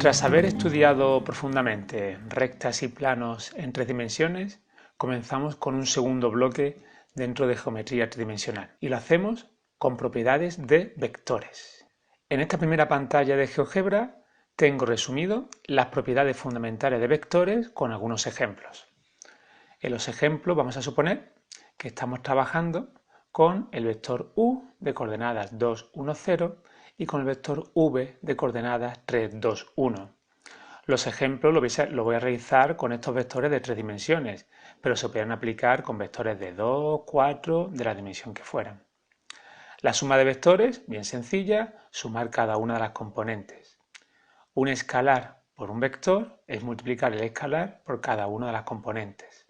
Tras haber estudiado profundamente rectas y planos en 3 dimensiones, comenzamos con un segundo bloque dentro de geometría tridimensional y lo hacemos con propiedades de vectores. En esta primera pantalla de GeoGebra tengo resumido las propiedades fundamentales de vectores con algunos ejemplos. En los ejemplos vamos a suponer que estamos trabajando con el vector u de coordenadas 2, 1, 0 y con el vector v de coordenadas 3, 2, 1. Los ejemplos lo voy a realizar con estos vectores de 3 dimensiones, pero se pueden aplicar con vectores de 2, 4, de la dimensión que fueran. La suma de vectores, bien sencilla, sumar cada una de las componentes. Un escalar por un vector es multiplicar el escalar por cada una de las componentes.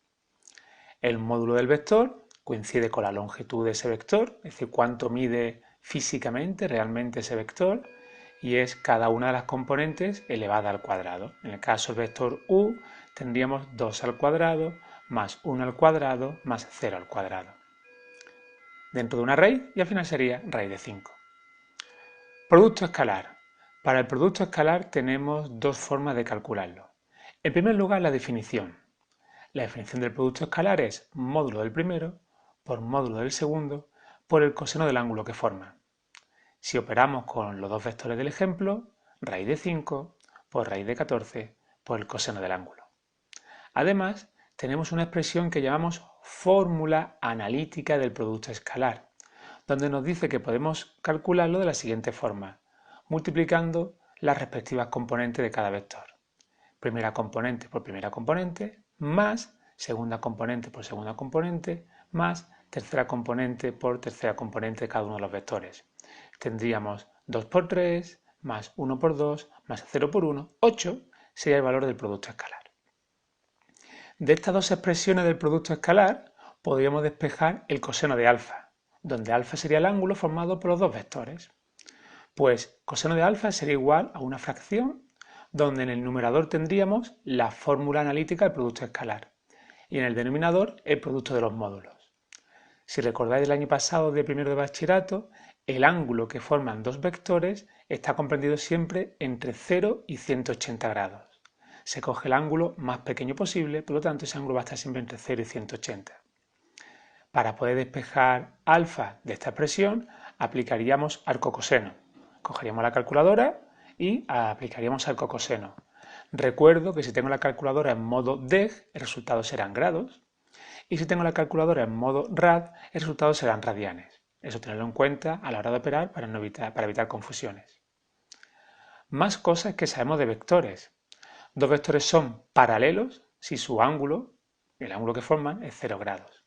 El módulo del vector coincide con la longitud de ese vector, es decir, cuánto mide físicamente, realmente ese vector, y es cada una de las componentes elevada al cuadrado. En el caso del vector u tendríamos 2 al cuadrado más 1 al cuadrado más 0 al cuadrado. Dentro de una raíz y al final sería raíz de 5. Producto escalar. Para el producto escalar tenemos dos formas de calcularlo. En primer lugar, la definición. La definición del producto escalar es módulo del primero por módulo del segundo por el coseno del ángulo que forman. Si operamos con los dos vectores del ejemplo, raíz de 5 por raíz de 14 por el coseno del ángulo. Además, tenemos una expresión que llamamos fórmula analítica del producto escalar, donde nos dice que podemos calcularlo de la siguiente forma, multiplicando las respectivas componentes de cada vector. Primera componente por primera componente, más segunda componente por segunda componente, más tercera componente por tercera componente de cada uno de los vectores. Tendríamos 2 por 3, más 1 por 2, más 0 por 1, 8 sería el valor del producto escalar. De estas dos expresiones del producto escalar podríamos despejar el coseno de alfa, donde alfa sería el ángulo formado por los dos vectores. Pues coseno de alfa sería igual a una fracción donde en el numerador tendríamos la fórmula analítica del producto escalar y en el denominador el producto de los módulos. Si recordáis del año pasado de primero de bachillerato, el ángulo que forman dos vectores está comprendido siempre entre 0 y 180 grados. Se coge el ángulo más pequeño posible, por lo tanto ese ángulo va a estar siempre entre 0 y 180. Para poder despejar alfa de esta expresión, aplicaríamos arcocoseno. Cogeríamos la calculadora y aplicaríamos arcocoseno. Recuerdo que si tengo la calculadora en modo deg, el resultado serán grados, y si tengo la calculadora en modo rad, el resultado serán radianes. Eso tenerlo en cuenta a la hora de operar para evitar confusiones. Más cosas que sabemos de vectores. Dos vectores son paralelos si su ángulo, el ángulo que forman, es 0 grados.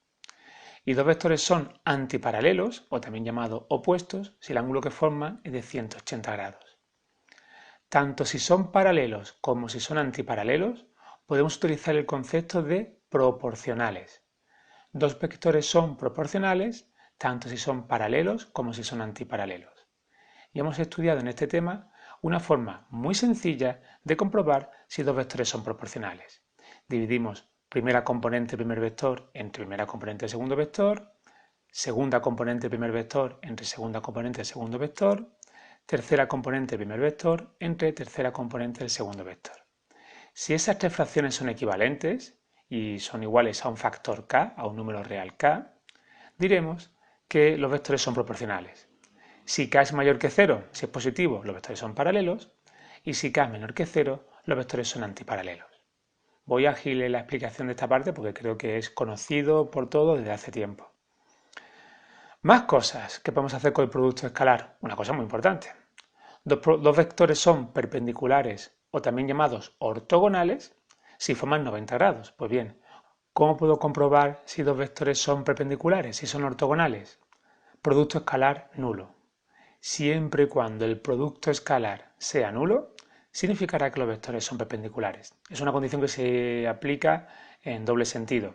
Y dos vectores son antiparalelos, o también llamados opuestos, si el ángulo que forman es de 180 grados. Tanto si son paralelos como si son antiparalelos, podemos utilizar el concepto de proporcionales. Dos vectores son proporcionales, tanto si son paralelos como si son antiparalelos. Y hemos estudiado en este tema una forma muy sencilla de comprobar si dos vectores son proporcionales. Dividimos primera componente primer vector entre primera componente segundo vector, segunda componente primer vector entre segunda componente segundo vector, tercera componente primer vector entre tercera componente del segundo vector. Si esas tres fracciones son equivalentes y son iguales a un factor k, a un número real k, diremos que los vectores son proporcionales. Si k es mayor que 0, si es positivo, los vectores son paralelos, y si k es menor que 0, los vectores son antiparalelos. Voy ágil en la explicación de esta parte porque creo que es conocido por todos desde hace tiempo. Más cosas que podemos hacer con el producto escalar. Una cosa muy importante. Dos vectores son perpendiculares o también llamados ortogonales si forman 90 grados. Pues bien, ¿cómo puedo comprobar si dos vectores son perpendiculares, si son ortogonales? Producto escalar nulo. Siempre y cuando el producto escalar sea nulo, significará que los vectores son perpendiculares. Es una condición que se aplica en doble sentido.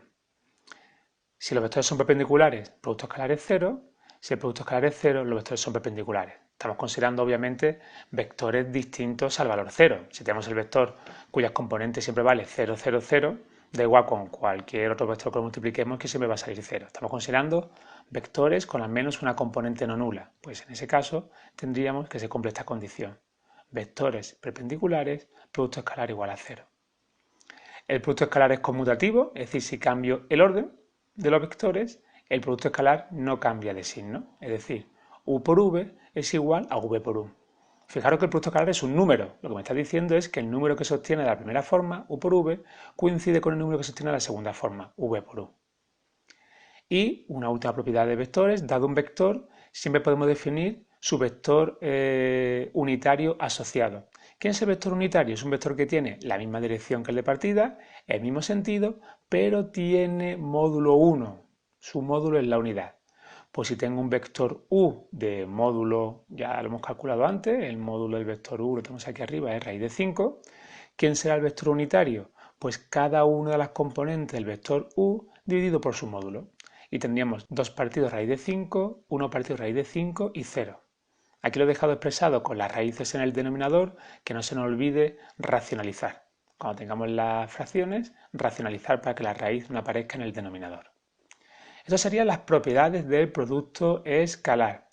Si los vectores son perpendiculares, el producto escalar es 0. Si el producto escalar es 0, los vectores son perpendiculares. Estamos considerando obviamente vectores distintos al valor 0. Si tenemos el vector cuyas componentes siempre vale 0, 0, 0, da igual con cualquier otro vector que lo multipliquemos que siempre va a salir 0. Estamos considerando vectores con al menos una componente no nula. Pues en ese caso tendríamos que se cumple esta condición. vectores perpendiculares, producto escalar igual a 0. El producto escalar es conmutativo, es decir, si cambio el orden de los vectores, el producto escalar no cambia de signo, es decir, u por v es igual a v por u. Fijaros que el producto escalar es un número, lo que me está diciendo es que el número que se obtiene de la primera forma, u por v, coincide con el número que se obtiene de la segunda forma, v por u. Y una última propiedad de vectores, dado un vector, siempre podemos definir su vector unitario asociado. ¿Qué es el vector unitario? Es un vector que tiene la misma dirección que el de partida, el mismo sentido, pero tiene módulo 1. Su módulo es la unidad. Pues si tengo un vector u de módulo, ya lo hemos calculado antes, el módulo del vector u lo tenemos aquí arriba, es raíz de 5. ¿Quién será el vector unitario? Pues cada una de las componentes del vector u dividido por su módulo. Y tendríamos 2 partidos raíz de 5, 1 partido raíz de 5 y 0. Aquí lo he dejado expresado con las raíces en el denominador, que no se nos olvide racionalizar. Cuando tengamos las fracciones, racionalizar para que la raíz no aparezca en el denominador. Estas serían las propiedades del producto escalar.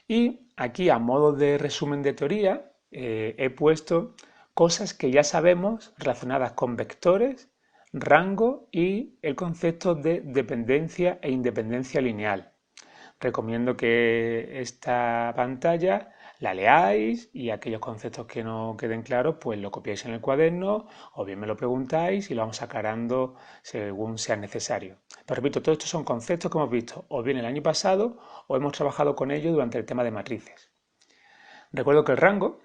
Y aquí, a modo de resumen de teoría, he puesto cosas que ya sabemos relacionadas con vectores, rango y el concepto de dependencia e independencia lineal. Recomiendo que esta pantalla la leáis y aquellos conceptos que no queden claros, pues lo copiáis en el cuaderno o bien me lo preguntáis y lo vamos aclarando según sea necesario. Pero repito, todos estos son conceptos que hemos visto o bien el año pasado o hemos trabajado con ellos durante el tema de matrices. Recuerdo que el rango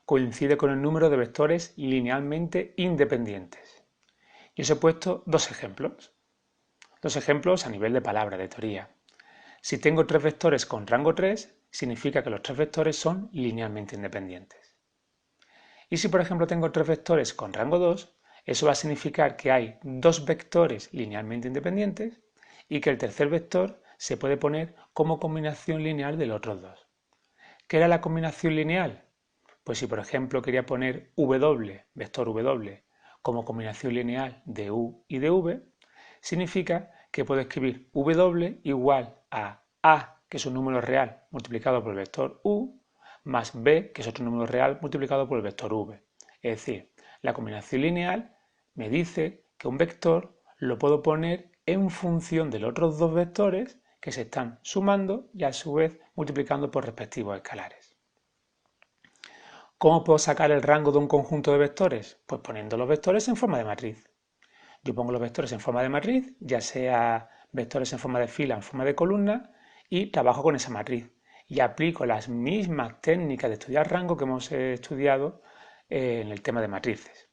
coincide con el número de vectores linealmente independientes. Y os he puesto dos ejemplos a nivel de palabra, de teoría. Si tengo 3 vectores con rango 3, significa que los 3 vectores son linealmente independientes. Y si por ejemplo tengo 3 vectores con rango 2, eso va a significar que hay 2 vectores linealmente independientes y que el tercer vector se puede poner como combinación lineal de los otros dos. ¿Qué era la combinación lineal? Pues si por ejemplo quería poner w, vector w, como combinación lineal de u y de v, significa que puedo escribir w igual a, que es un número real, multiplicado por el vector u, más b, que es otro número real, multiplicado por el vector v. Es decir, la combinación lineal me dice que un vector lo puedo poner en función de los otros dos vectores que se están sumando y a su vez multiplicando por respectivos escalares. ¿Cómo puedo sacar el rango de un conjunto de vectores? Pues poniendo los vectores en forma de matriz. Yo pongo los vectores en forma de matriz, ya sea vectores en forma de fila o en forma de columna, y trabajo con esa matriz. Y aplico las mismas técnicas de estudiar rango que hemos estudiado en el tema de matrices.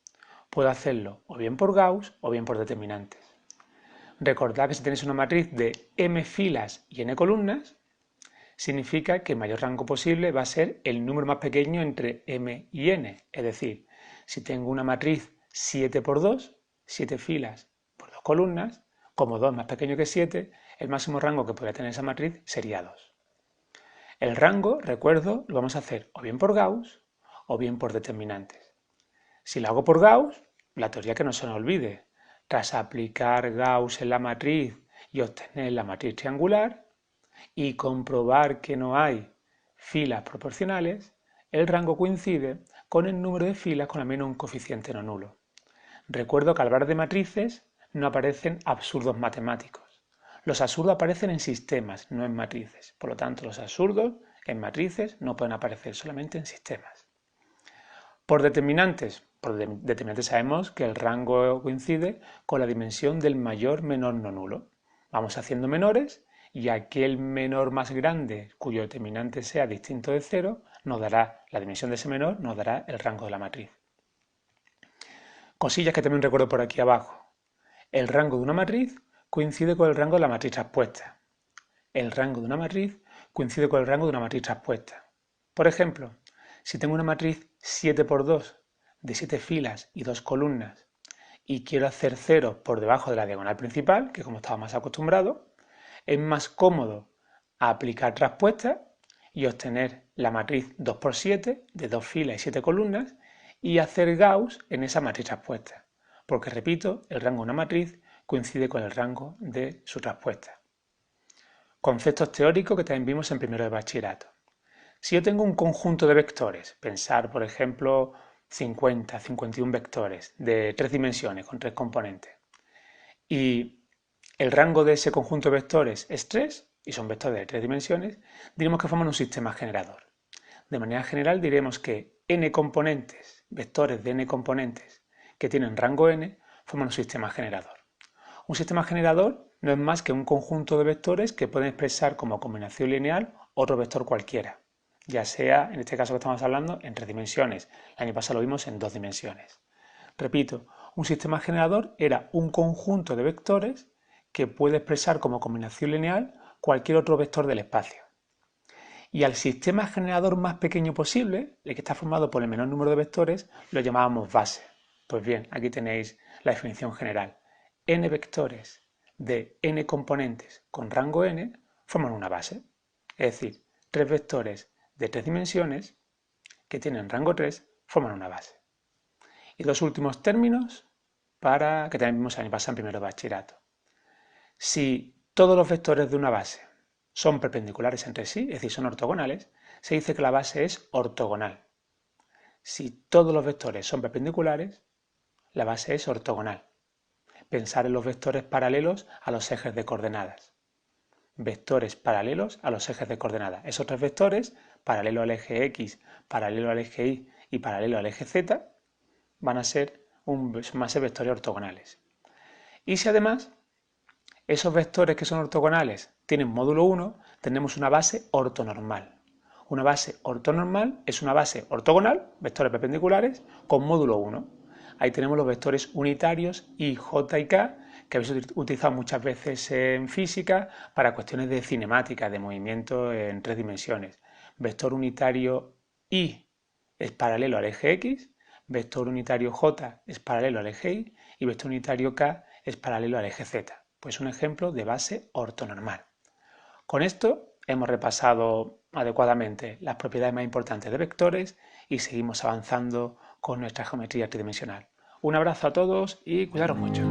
Puedo hacerlo o bien por Gauss o bien por determinantes. Recordad que si tenéis una matriz de m filas y n columnas, significa que el mayor rango posible va a ser el número más pequeño entre m y n. Es decir, si tengo una matriz 7 por 2, 7 filas por 2 columnas, como 2 más pequeño que 7, el máximo rango que podría tener esa matriz sería 2. El rango, recuerdo, lo vamos a hacer o bien por Gauss o bien por determinantes. Si lo hago por Gauss, la teoría que no se nos olvide, tras aplicar Gauss en la matriz y obtener la matriz triangular y comprobar que no hay filas proporcionales, el rango coincide con el número de filas con al menos un coeficiente no nulo. Recuerdo que al hablar de matrices no aparecen absurdos matemáticos. Los absurdos aparecen en sistemas, no en matrices. Por lo tanto, los absurdos en matrices no pueden aparecer solamente en sistemas. Por determinantes sabemos que el rango coincide con la dimensión del mayor menor no nulo. Vamos haciendo menores y aquel menor más grande cuyo determinante sea distinto de 0 nos dará la dimensión de ese menor, nos dará el rango de la matriz. Cosillas que también recuerdo por aquí abajo. El rango de una matriz coincide con el rango de la matriz traspuesta. El rango de una matriz coincide con el rango de una matriz traspuesta. Por ejemplo, si tengo una matriz 7 por 2 de 7 filas y 2 columnas y quiero hacer 0 por debajo de la diagonal principal, que como estaba más acostumbrado, es más cómodo aplicar traspuesta y obtener la matriz 2 por 7 de 2 filas y 7 columnas y hacer Gauss en esa matriz traspuesta, porque repito, el rango de una matriz coincide con el rango de su traspuesta. Conceptos teóricos que también vimos en primero de bachillerato. Si yo tengo un conjunto de vectores, pensar por ejemplo 50, 51 vectores de 3 dimensiones con 3 componentes, y el rango de ese conjunto de vectores es 3, y son vectores de 3 dimensiones, diremos que forman un sistema generador. De manera general diremos que n componentes, vectores de n componentes que tienen rango n, forman un sistema generador. Un sistema generador no es más que un conjunto de vectores que pueden expresar como combinación lineal otro vector cualquiera, ya sea, en este caso que estamos hablando, en 3 dimensiones. El año pasado lo vimos en 2 dimensiones. Repito, un sistema generador era un conjunto de vectores que puede expresar como combinación lineal cualquier otro vector del espacio. Y al sistema generador más pequeño posible, el que está formado por el menor número de vectores, lo llamábamos base. Pues bien, aquí tenéis la definición general. N vectores de n componentes con rango n forman una base. Es decir, 3 vectores de 3 dimensiones que tienen rango 3 forman una base. Y dos últimos términos para que también vimos el año pasado en primero de bachillerato. Si todos los vectores de una base son perpendiculares entre sí, es decir, son ortogonales, se dice que la base es ortogonal. Si todos los vectores son perpendiculares, la base es ortogonal. Pensar en los vectores paralelos a los ejes de coordenadas. Vectores paralelos a los ejes de coordenadas. Esos 3 vectores, paralelo al eje X, paralelo al eje Y y paralelo al eje Z, van a ser vectores ortogonales. Y si además esos vectores que son ortogonales tienen módulo 1, tenemos una base ortonormal. Una base ortonormal es una base ortogonal, vectores perpendiculares, con módulo 1. Ahí tenemos los vectores unitarios I, J y K, que habéis utilizado muchas veces en física para cuestiones de cinemática, de movimiento en 3 dimensiones. Vector unitario I es paralelo al eje X, vector unitario J es paralelo al eje Y y vector unitario K es paralelo al eje Z. Pues un ejemplo de base ortonormal. Con esto hemos repasado adecuadamente las propiedades más importantes de vectores y seguimos avanzando con nuestra geometría tridimensional. Un abrazo a todos y cuidaros mucho.